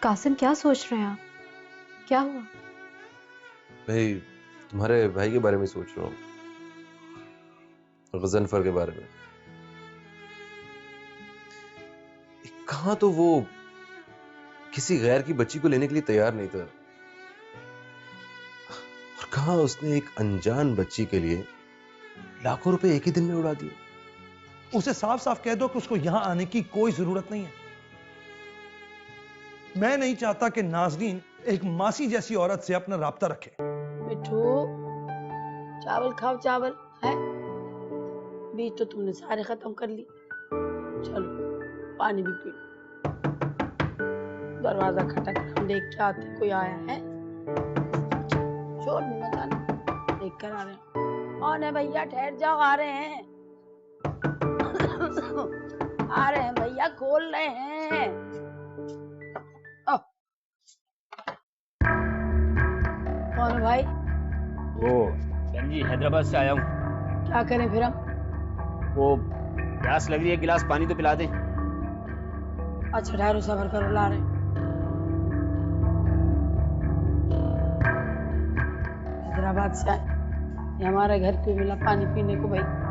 कासिम क्या सोच रहे हैं आप? क्या हुआ? भाई तुम्हारे भाई के बारे में सोच रहा हूँ, गजनफर के बारे में। कहाँ तो वो किसी गैर की बच्ची को लेने के लिए तैयार नहीं था, और कहाँ उसने एक अनजान बच्ची के लिए लाखों रुपए एक ही दिन में उड़ा दिए। उसे साफ साफ कह दो कि उसको यहां आने की कोई जरूरत नहीं है। मैं नहीं चाहता कि नाजरीन एक मासी जैसी औरत से अपना राब्ता रखे। मिठू, चावल खाओ, चावल है। बीज तो तुमने सारे खत्म कर ली। चलो पानी भी पी लो। दरवाजा खटक, हम देख के आते कोई आया है। शोर नहीं मचाना, देख कर आ रहे हैं। कौन है भैया? ठहर जाओ, आ रहे हैं। आ रहे हैं भैया, खोल रहे हैं। कौन है भाई? वो बहन जी, हैदराबाद से आया हूँ। क्या करें फिर हम? वो प्यास लग रही है, गिलास पानी तो पिला दें। अच्छा ठहरो, सबर करो, ला रहे हैं। हैदराबाद से आए, ये हमारे घर पे मिला पानी पीने को भाई।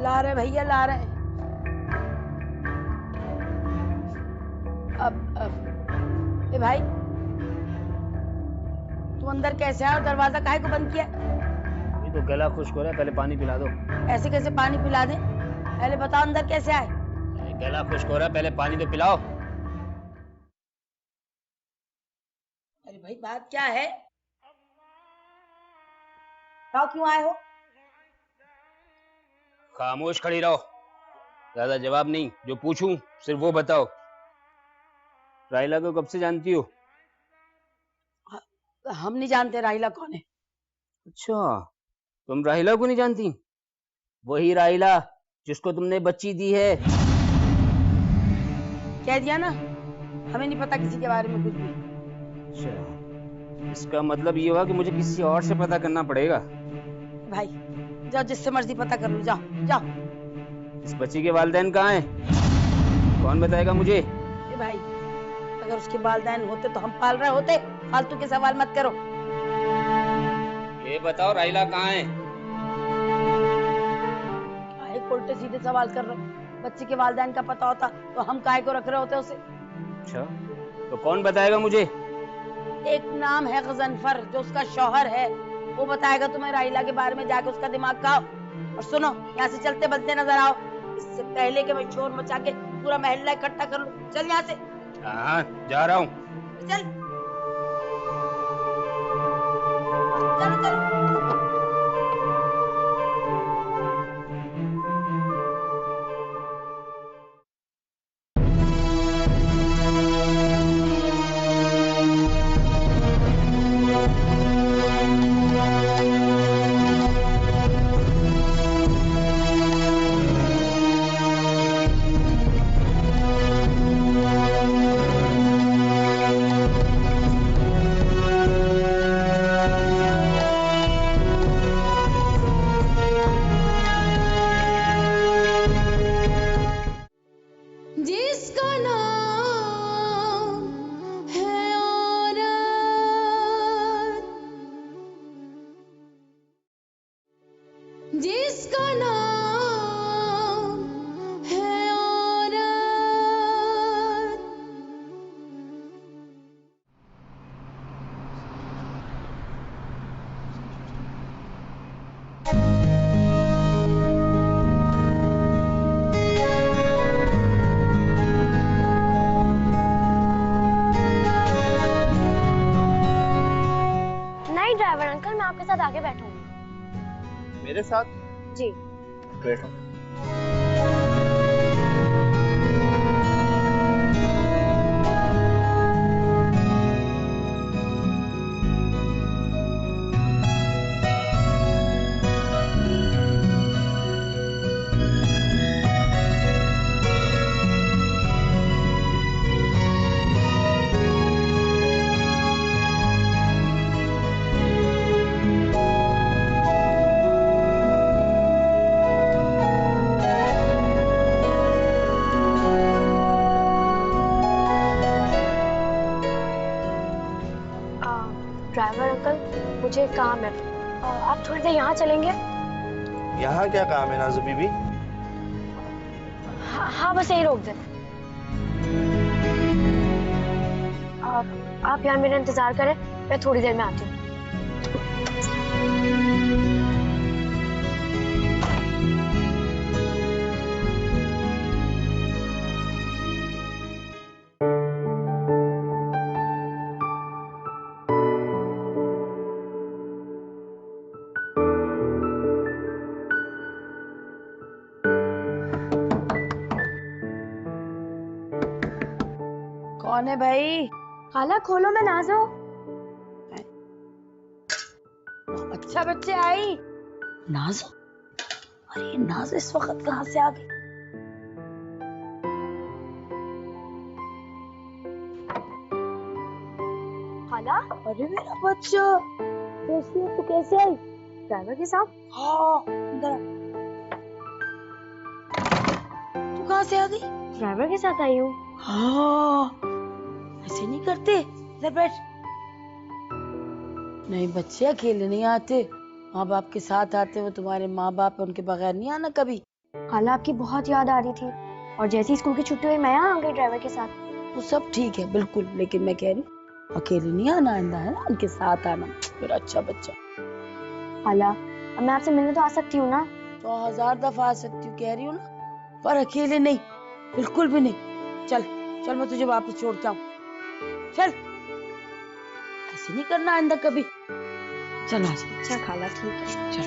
ला रहे भैया, ला रहे हैं। अब ए भाई, तुम अंदर कैसे आए? दरवाजा काहे को बंद किया? ये तो गला खुश्क हो रहा है, पहले पानी पिला दो। ऐसे कैसे पानी पिला दे? पहले बताओ अंदर कैसे आए? गला खुश्क हो रहा है, पहले पानी तो पिलाओ। अरे भाई बात क्या है? बताओ क्यों आए हो? खामोश खड़ी रहो, ज्यादा जवाब नहीं। जो पूछूं सिर्फ वो बताओ। राहिला को कब से जानती हो? हम नहीं जानते राहिला कौन है। अच्छा, तुम राहिला को नहीं जानती? वही राहिला जिसको तुमने बच्ची दी है। कह दिया ना, हमें नहीं पता किसी के बारे में कुछ भी। अच्छा, इसका मतलब ये हुआ कि मुझे किसी और से पता करना पड़ेगा। भाई जाओ, जिससे मर्जी पता कर लो, जाओ जाओ। इस बच्ची के वालिदैन कहाँ हैं? कौन बताएगा मुझे? ए भाई, अगर उसके वालिदैन होते तो हम पाल रहे होते। फालतू के सवाल मत करो। ये बताओ राहिला कहाँ है? काहे उल्टे सीधे सवाल कर रहे हो? बच्चे के वालिदैन का पता होता तो हम काहे को रख रहे होते उसे? अच्छा, तो कौन बताएगा मुझे? एक नाम है गजनफर, जो उसका शौहर है, वो बताएगा तुम्हें राहिला के बारे में। जाके उसका दिमाग खाओ। और सुनो, यहाँ से चलते बलते नजर आओ, इससे पहले कि मैं शोर मचा के पूरा महल्ला इकट्ठा कर लूं। चल यहाँ से। हाँ, जा रहा हूँ। चल चलो चलो। ड्राइवर अंकल, मैं आपके साथ आगे बैठूंगी। मेरे साथ? जी। बैठो। ड्राइवर अंकल, मुझे काम है। आप थोड़ी देर यहाँ चलेंगे? यहाँ क्या काम है नाज़ बीबी? हाँ, बस यही रोक देना। आप यहाँ मेरा इंतजार करें, मैं थोड़ी देर में आती हूँ। कौन है भाई? खाला खोलो, मैं नाज़ हूँ। अच्छा बच्चे आई। नाज? अरे नाज इस वक्त कहाँ से आ गई? खाला, अरे मेरा बच्चा, कैसे है? तू कैसे आई? ड्राइवर के साथ। हाँ, अंदर आ। तू कहाँ से आ गई? ड्राइवर के साथ आई हूँ। हाँ, ऐसे नहीं करते। इधर बैठ। नहीं बच्चे अकेले नहीं आते, माँ बाप के साथ आते। वो तुम्हारे माँ बाप है, उनके बगैर नहीं आना कभी। खाला, आपकी बहुत याद आ रही थी और जैसे ही स्कूल की छुट्टी हुई मैं यहाँ आ गई ड्राइवर के साथ। वो सब ठीक है बिल्कुल, लेकिन मैं कह रही हूँ अकेले नहीं आना, आंदा है ना, उनके साथ आना। मेरा अच्छा बच्चा। खाला, अब मैं आपसे मिलने तो आ सकती हूँ ना? 100,000 दफा आ सकती हूँ, कह रही हूँ ना, पर अकेले नहीं, बिल्कुल भी नहीं। चल चल, मैं तुझे वापस छोड़ता हूँ। चल, ऐसे नहीं करना आइंदा कभी। चल आ जा। अच्छा खाला, ठीक है। चल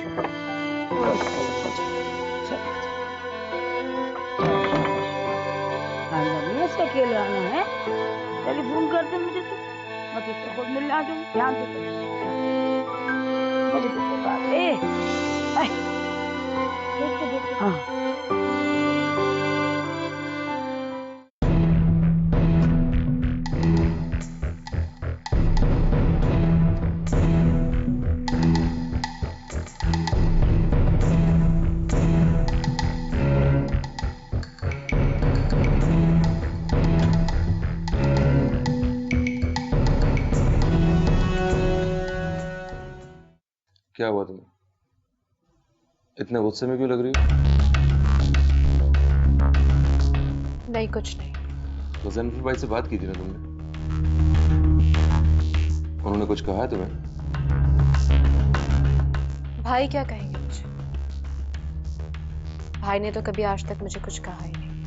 आइंदा नहीं ऐसे अकेले आना है। टेलीफोन कर दे मुझे तो, मैं तुझसे खुद मिलने आ जाऊँ। ध्यान से कर। मुझे तो बता दे। देख। हाँ, क्या हुआ तुम्हें? इतने गुस्से में क्यों लग रही हो? नहीं, कुछ नहीं। तो ज़ेनिफर भाई से बात की थी ना तुमने? उन्होंने कुछ कहा है तुम्हें? भाई क्या कहेंगे मुझे? भाई ने तो कभी आज तक मुझे कुछ कहा ही नहीं।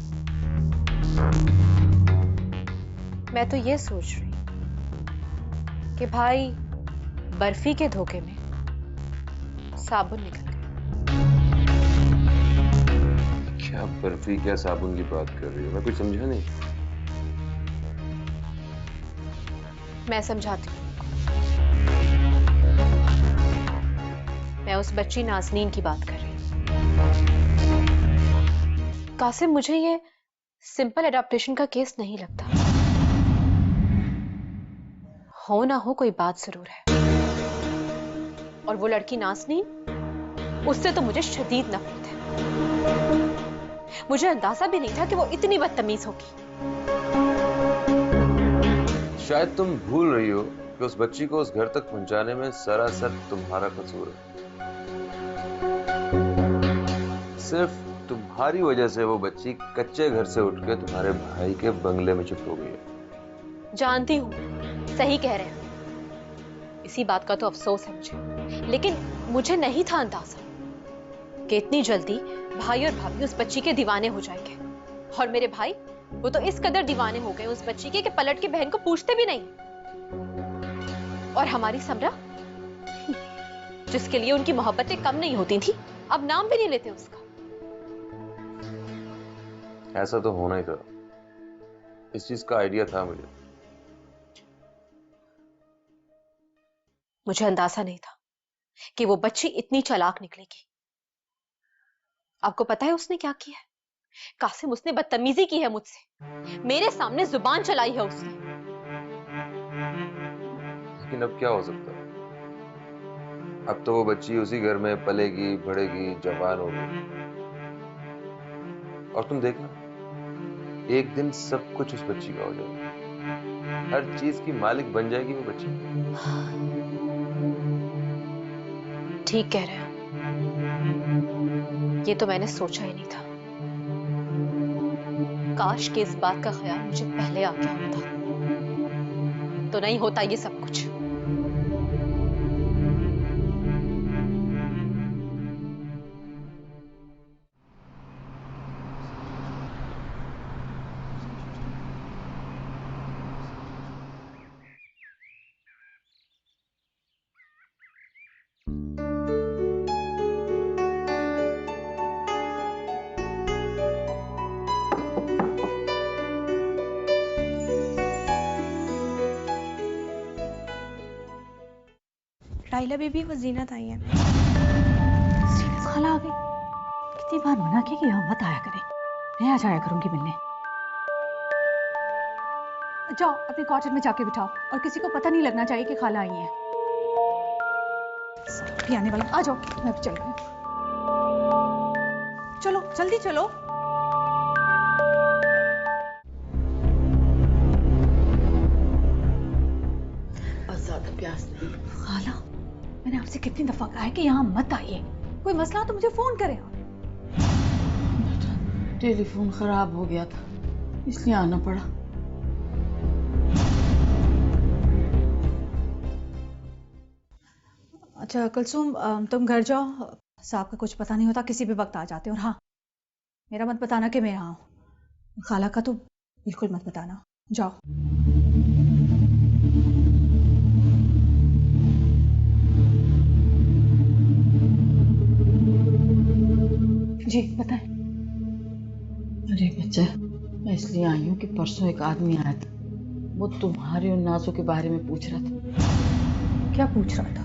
मैं तो ये सोच रही हूं कि भाई बर्फी के धोखे में साबुन निकल गया। क्या बर्फी, क्या साबुन की बात कर रही हो? मैं कुछ समझा नहीं। मैं समझाती हूँ। मैं उस बच्ची नाज़नीन की बात कर रही हूँ। कासिम, मुझे ये सिंपल एडॉप्टेशन का केस नहीं लगता। हो ना हो कोई बात जरूर है। और वो लड़की नाज़नीन, उससे तो मुझे शदीद नफरत है। मुझे अंदाजा भी नहीं था कि वो इतनी बदतमीज होगी। शायद तुम भूल रही हो कि उस बच्ची को उस घर तक पहुंचाने में सरासर तुम्हारा कसूर है। सिर्फ तुम्हारी वजह से वो बच्ची कच्चे घर से उठ के तुम्हारे भाई के बंगले में चुप हो गई है। जानती हूँ, सही कह रहे हैं। इसी बात का तो अफसोस है मुझे, लेकिन मुझे नहीं था अंदाजा कि इतनी जल्दी भाई और भाभी उस बच्ची के दीवाने हो जाएंगे। और मेरे भाई, वो तो इस कदर दीवाने हो गए उस बच्ची के कि पलट के बहन को पूछते भी नहीं। और हमारी समरा, जिसके लिए उनकी मोहब्बतें कम नहीं होती थी, अब नाम भी नहीं लेते उसका। ऐसा तो होना ही था। इस चीज का आइडिया था मुझे। मुझे अंदाजा नहीं था कि वो बच्ची इतनी चालाक निकलेगी। आपको पता है उसने क्या किया है? कासिम, उसने बदतमीजी की है मुझसे। मेरे सामने जुबान चलाई है उसने। लेकिन अब क्या हो सकता है? अब तो वो बच्ची उसी घर में पलेगी, बढ़ेगी, जवान होगी। और तुम देखना, एक दिन सब कुछ उस बच्ची का हो जाएगा। हर चीज की मालिक बन जाएगी वो बच्ची। ठीक कह रहे हैं, ये तो मैंने सोचा ही नहीं था। काश कि इस बात का ख्याल मुझे पहले आ गया होता, तो नहीं होता ये सब कुछ। राइला बेबी वो जीनत आई है। सीरियस खाला आ गई। कितनी बार मना किया कि यहाँ मत आया करे, मैं आ जाया करूंगी मिलने। जाओ अपने क्वार्टर में जाके बिठाओ और किसी को पता नहीं लगना चाहिए कि खाला आई है। भी आने वाला, आ जाओ मैं भी चल रही हूँ। चलो जल्दी चलो। बस ज्यादा प्यास नहीं। खाला मैंने आपसे कितनी दफा कहा है कि यहाँ मत आइए, कोई मसला तो मुझे फोन करें। टेलीफोन खराब हो गया था इसलिए आना पड़ा। अच्छा कुलसुम, तुम घर जाओ, साहब का कुछ पता नहीं होता, किसी भी वक्त आ जाते। और हाँ, मेरा मत बताना कि मैं यहाँ हूँ, खाला का तो बिल्कुल मत बताना। जाओ। जी बताएं। अरे बच्चा, मैं इसलिए आई हूँ कि परसों एक आदमी आया था, वो तुम्हारे और नाजो के बारे में पूछ रहा था। क्या पूछ रहा था?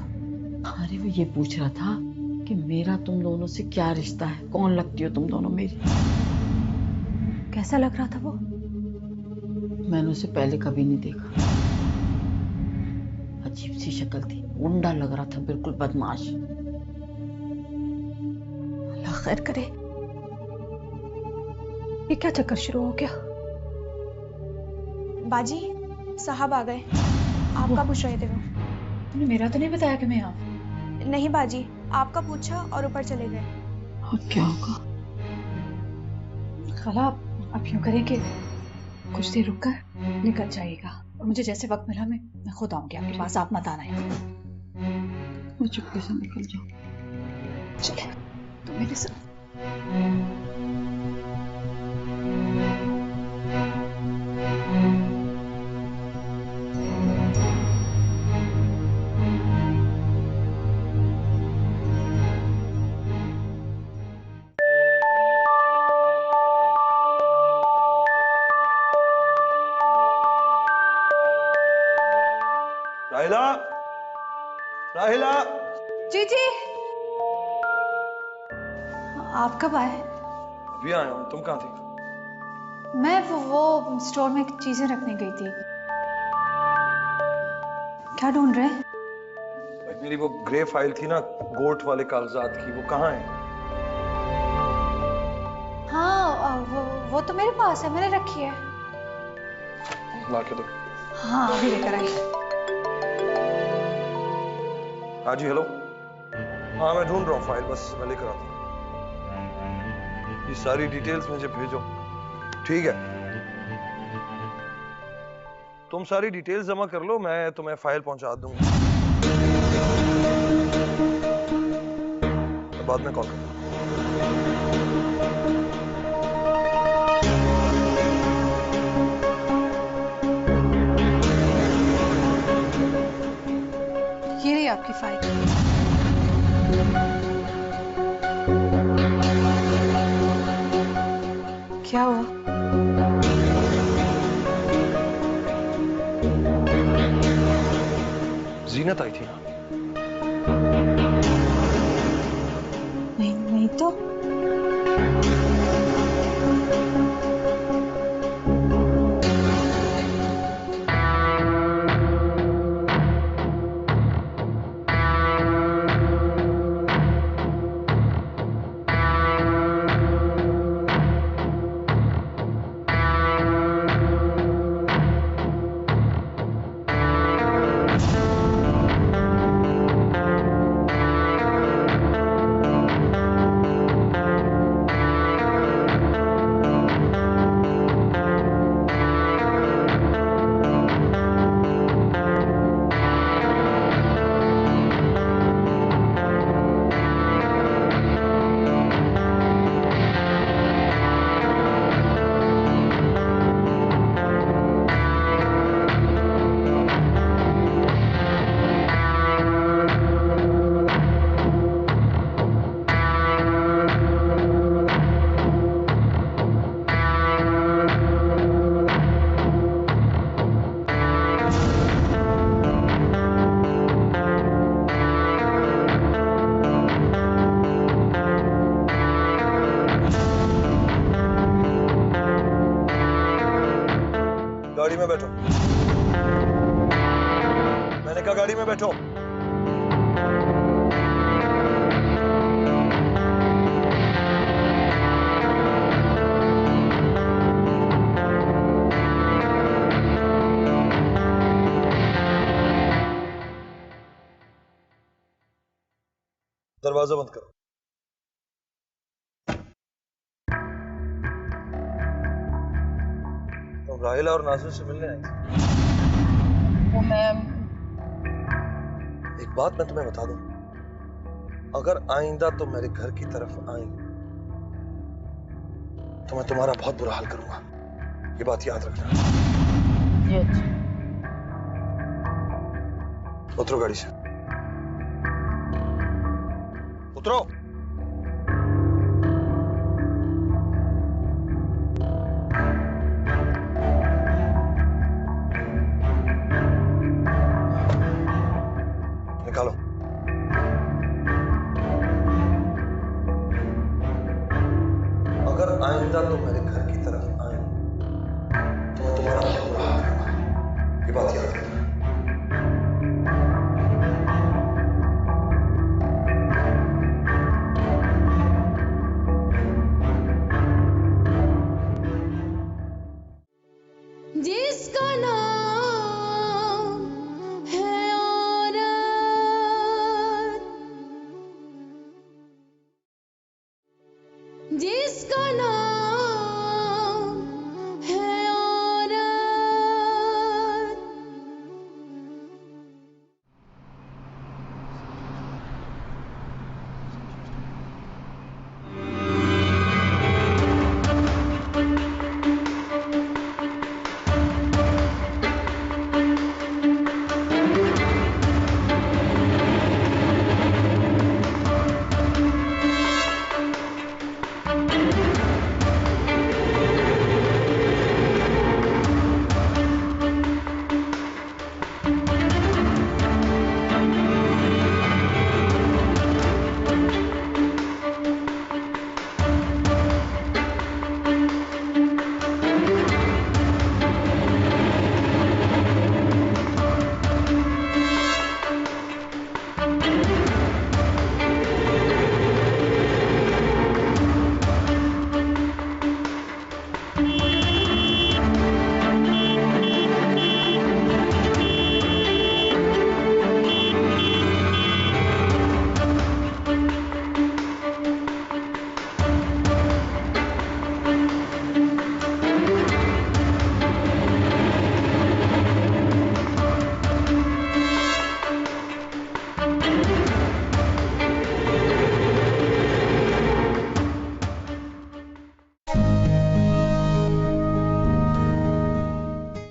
अरे वो ये पूछ रहा था कि मेरा तुम दोनों से क्या रिश्ता है, कौन लगती हो तुम दोनों मेरी। कैसा लग रहा था वो? मैंने उसे पहले कभी नहीं देखा। अजीब सी शक्ल थी, गुंडा लग रहा था, बिल्कुल बदमाश। अल्लाह खैर करे। ये क्या चक्कर शुरू हो गया? बाजी साहब आ गए, आपका पूछ रहे थे वो। तुमने मेरा तो नहीं बताया कि मैं यहाँ? नहीं बाजी, आपका पूछा और ऊपर चले गए। अब क्या होगा? खाला आप यूं करें कि कुछ देर रुक कर निकल जाइएगा, और मुझे जैसे वक्त मिला मैं खुद आऊंगी आपके पास, आप मत आना यहाँ। मैं चुपके से निकल जाऊँ। चले तो मेरे साथ। राहिला, राहिला। जी जी। आप कब आए? अभी आया हूँ, तुम कहाँ थी? मैं वो स्टोर में चीजें रखने गई थी। क्या ढूंढ रहे हैं? भाई मेरी वो ग्रे फाइल थी ना, गोट वाले कागजात की, वो कहाँ है? हाँ वो तो मेरे पास है, मैंने रखी है। ला के दो। हाँ अभी लेकर आई। हाँ जी हेलो। हाँ मैं ढूंढ रहा हूँ फाइल, बस मैं लेकर आता हूँ। ये सारी डिटेल्स मुझे भेजो। ठीक है, तुम सारी डिटेल्स जमा कर लो, मैं तुम्हें फाइल पहुंचा दूंगा। बाद में कॉल करूँ। ये रही आपकी फाइल। क्या हुआ? जीनत आई थी ना? नहीं तो। मलिका गाड़ी में बैठो। दरवाजा बंद करो। तो राहिला और नाज़िर से मिलने आई थी। वो मैं एक बात मैं तुम्हें बता दूं, अगर आइंदा तुम मेरे घर की तरफ आई तो मैं तुम्हारा बहुत बुरा हाल करूंगा, ये बात याद रखना। जी अच्छा। उतरो गाड़ी से, उतरो। निकालो। अगर आइंदा तुम मेरे घर की तरफ आए तो मैं तुम्हारा बहुत बुरा हाल करूंगा, ये बात याद रखना। जिसका नाम है औरत, जिसका नाम है औरत।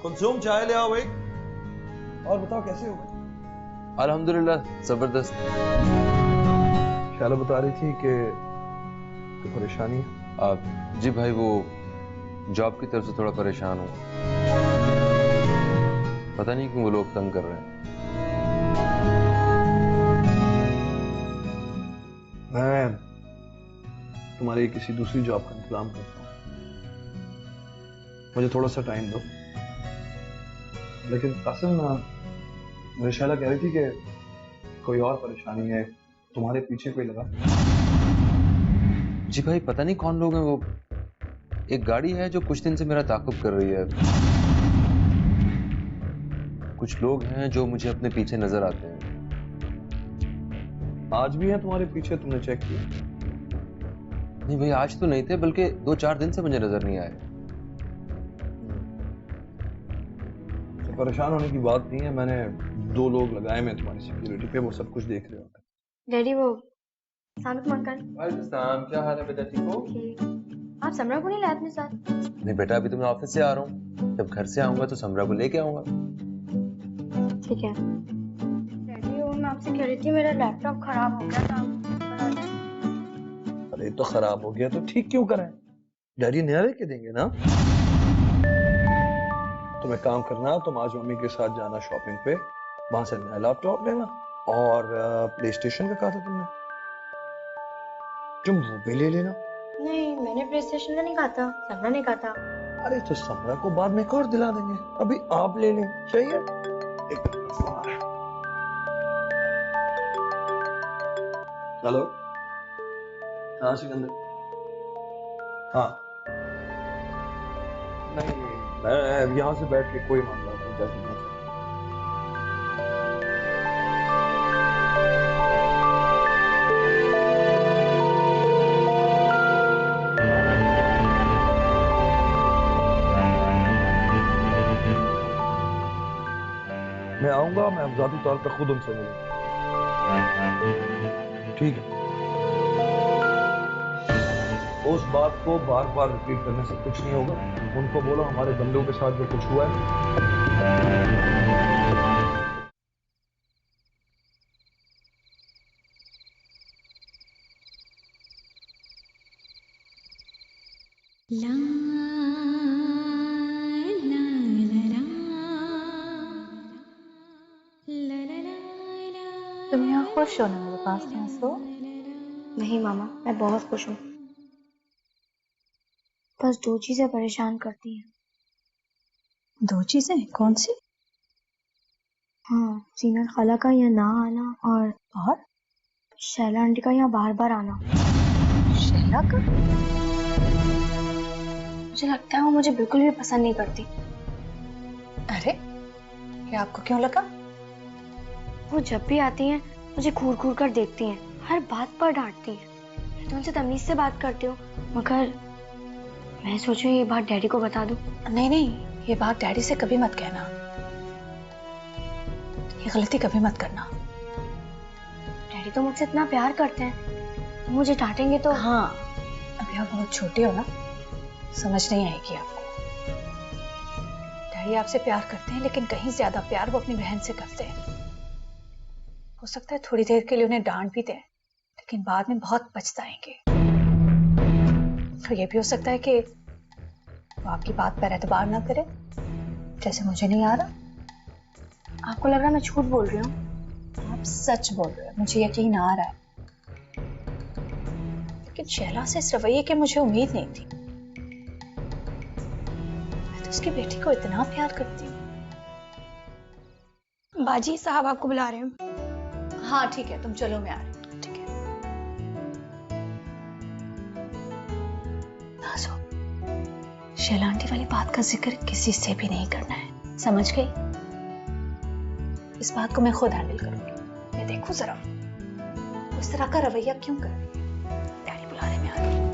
कुलसुम चाय ले आओ भाई। और बताओ कैसे हो? अल्हम्दुलिल्लाह जबरदस्त। शाला बता रही थी कि कोई परेशानी है? जी भाई, वो जॉब की तरफ से थोड़ा परेशान हूँ। पता नहीं क्यों वो लोग तंग कर रहे हैं। मैं तुम्हारी किसी दूसरी जॉब का इंतजाम करता हूँ, मुझे थोड़ा सा टाइम दो। लेकिन कासिम, मुझे शाला कह रही थी कि कोई और परेशानी है, तुम्हारे पीछे कोई लगा। जी भाई, पता नहीं कौन लोग हैं वो। एक गाड़ी है जो कुछ दिन से मेरा ताक़ुब कर रही है। कुछ लोग हैं जो मुझे अपने पीछे नजर आते हैं। आज भी है तुम्हारे पीछे? तुमने चेक किया? नहीं भाई, आज तो नहीं थे, बल्कि 2-4 दिन से मुझे नजर नहीं आए। तो परेशान होने की बात नहीं है, मैंने 2 लोग लगाए मैं तुम्हारी सिक्योरिटी पे, वो सब कुछ देख रहे होंगे। डैडी वो सामने अंकल। वालेकुम, क्या हाल है बेटा? ठीक हो? ठीक। आप समरा को नहीं लाए अपने साथ? नहीं बेटा, अभी तो मैं ऑफिस से आ रहा हूँ। जब घर से आऊंगा तो समरा को लेके आऊंगा। ठीक है। डैडी वो मैं आपसे कह रही थी, मेरा लैपटॉप खराब हो गया था। अरे तो खराब हो गया तो ठीक क्यों करें, डैडी नया लेके देंगे ना। तुम एक काम करना, तुम आज मम्मी के साथ जाना शॉपिंग पे, वहां से नया लैपटॉप लेना। और प्ले स्टेशन का कहा था तुमने, तुम वो भी ले लेना। नहीं, मैंने प्ले स्टेशन का नहीं कहा था, समरा ने कहा था। अरे तो समरा को बाद में एक और दिला देंगे, अभी आप ले लें, चाहिए? एक हेलो। हाँ सिकंदर। हाँ नहीं, मैं यहाँ से बैठ के कोई मामला नहीं कर सकता। मैं आऊंगा, मैं ज़ाती तौर पर खुद उनसे मिलूंगा। ठीक है। उस बात को बार बार रिपीट करने से कुछ नहीं होगा। उनको बोलो हमारे बंदों के साथ जो कुछ हुआ है। तुम यहाँ खुश हो ना मेरे पास यहाँ सो? नहीं मामा, मैं बहुत खुश हूँ। बस दो चीजें परेशान करती हैं। दो चीजें? कौन सी? हाँ, सीना खाला का यहाँ ना आना और शैला आंटी का यहाँ बार बार आना। शैला का? मुझे लगता है वो मुझे बिल्कुल भी पसंद नहीं करती। अरे ये आपको क्यों लगा? वो जब भी आती हैं मुझे घूर घूर कर देखती हैं, हर बात पर डांटती हैं। मैं तो उनसे तमीज से बात करती हूँ, मगर मैं सोचूं ये बात डैडी को बता दूं। नहीं नहीं, ये बात डैडी से कभी मत कहना। ये गलती कभी मत करना। डैडी तो मुझसे इतना प्यार करते हैं, तो मुझे डांटेंगे तो? हाँ, अभी आप बहुत छोटे हो ना, समझ नहीं आएगी आपको। डैडी आपसे प्यार करते हैं, लेकिन कहीं ज्यादा प्यार वो अपनी बहन से करते हैं। हो सकता है थोड़ी देर के लिए उन्हें डांट भी दें, लेकिन बाद में बहुत पछताएंगे। और ये भी हो सकता है कि वो आपकी बात पर एतबार ना करे, जैसे मुझे नहीं आ रहा। आपको लग रहा है मैं झूठ बोल रही हूँ? आप सच बोल रहे हो, मुझे यकीन आ रहा है। लेकिन शैला से इस रवैये की मुझे उम्मीद नहीं थी। मैं तो उसकी बेटी को इतना प्यार करती हूँ। बाजी साहब आपको बुला रहे हैं। हाँ ठीक है, तुम चलो, मैं आ रही हूँ। ठीक है। नाज़ो, शैला आंटी वाली बात का जिक्र किसी से भी नहीं करना है, समझ गई? इस बात को मैं खुद हैंडल करूंगी। मैं देखूं जरा उस तरह का रवैया क्यों कर रही है। डैडी बुला रहे, मैं आ रही हूँ।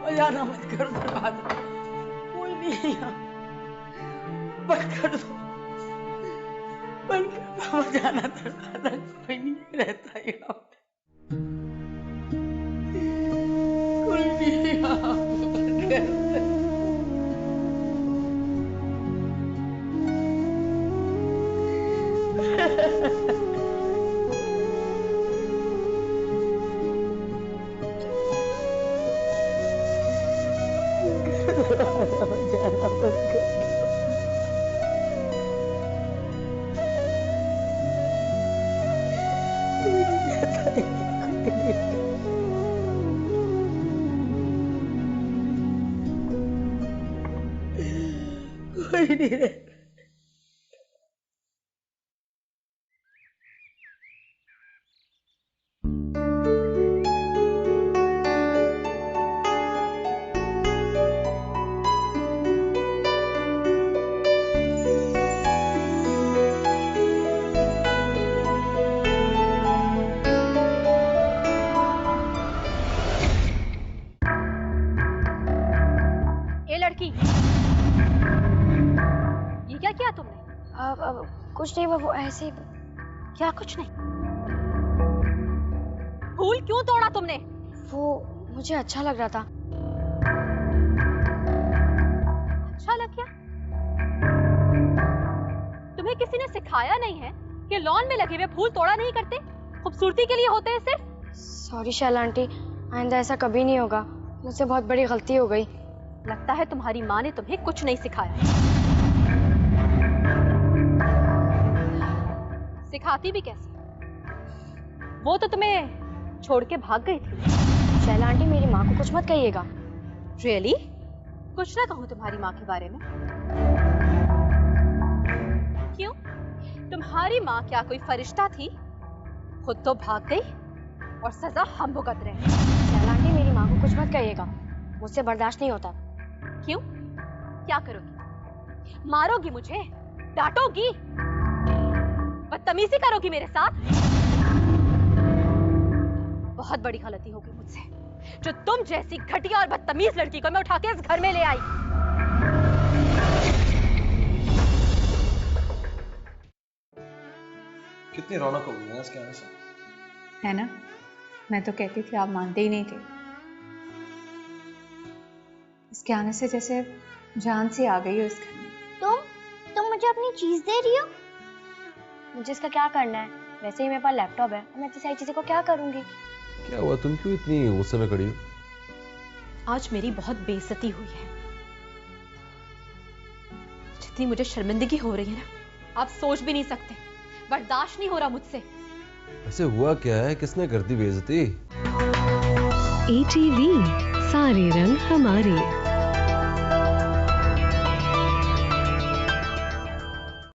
बजाना मत करो दरवाजा, कोई नहीं है यहाँ। बंद कर दो, बंद कर दो बजाना दरवाजा, कोई नहीं रहता यहाँ, कोई नहीं है यहाँ, बंद कर दो। कोई नहीं रहता। किया तुमने? कुछ नहीं, वो ऐसे ही। क्या कुछ नहीं? फूल क्यों तोड़ा तुमने? वो मुझे अच्छा लग रहा था। अच्छा लग गया? तुम्हें किसी ने सिखाया नहीं है कि लॉन में लगे हुए फूल तोड़ा नहीं करते, खूबसूरती के लिए होते हैं सिर्फ? सॉरी शैला आंटी, आइंदा ऐसा कभी नहीं होगा। मुझसे बहुत बड़ी गलती हो गई। लगता है तुम्हारी माँ ने तुम्हें कुछ नहीं सिखाया। सिखाती भी कैसे? वो तो तुम्हें छोड़ के भाग गई थी। शैला आंटी, मेरी माँ को कुछ मत कहिएगा। रियली? कुछ ना कहूँ तुम्हारी माँ के बारे में? क्यों? तुम्हारी माँ क्या कोई फरिश्ता थी? खुद तो भाग गई और सजा हम भुगत रहे हैं। शैला आंटी, मेरी माँ को कुछ मत कहिएगा, मुझसे बर्दाश्त नहीं होता। क्यों? क्या करोगी? मारोगी मुझे? डांटोगी? बदतमीजी करोगी मेरे साथ? बहुत बड़ी गलती होगी मुझसे, जो तुम जैसी घटिया और बदतमीज लड़की को मैं उठा के इस घर में ले आई। कितनी रौनक हो गई है इसके आने से। है ना? मैं तो कहती थी, आप मानते ही नहीं थे। इसके आने से जैसे जान से आ गई हो इस घर में। तुम मुझे अपनी चीज दे रही हो? मुझे इसका क्या करना है? वैसे ही मेरे पास लैपटॉप है, मैं इतनी सारी चीजों को क्या करूंगी? क्या हुआ, तुम क्यों इतनी गुस्से में खड़ी हो? आज मेरी बहुत बेइज्जती हुई है। जितनी मुझे शर्मिंदगी हो रही है ना, आप सोच भी नहीं सकते। बर्दाश्त नहीं हो रहा मुझसे। ऐसे हुआ क्या है, किसने कर दी बेइज्जती? ATV, सारे रंग हमारे।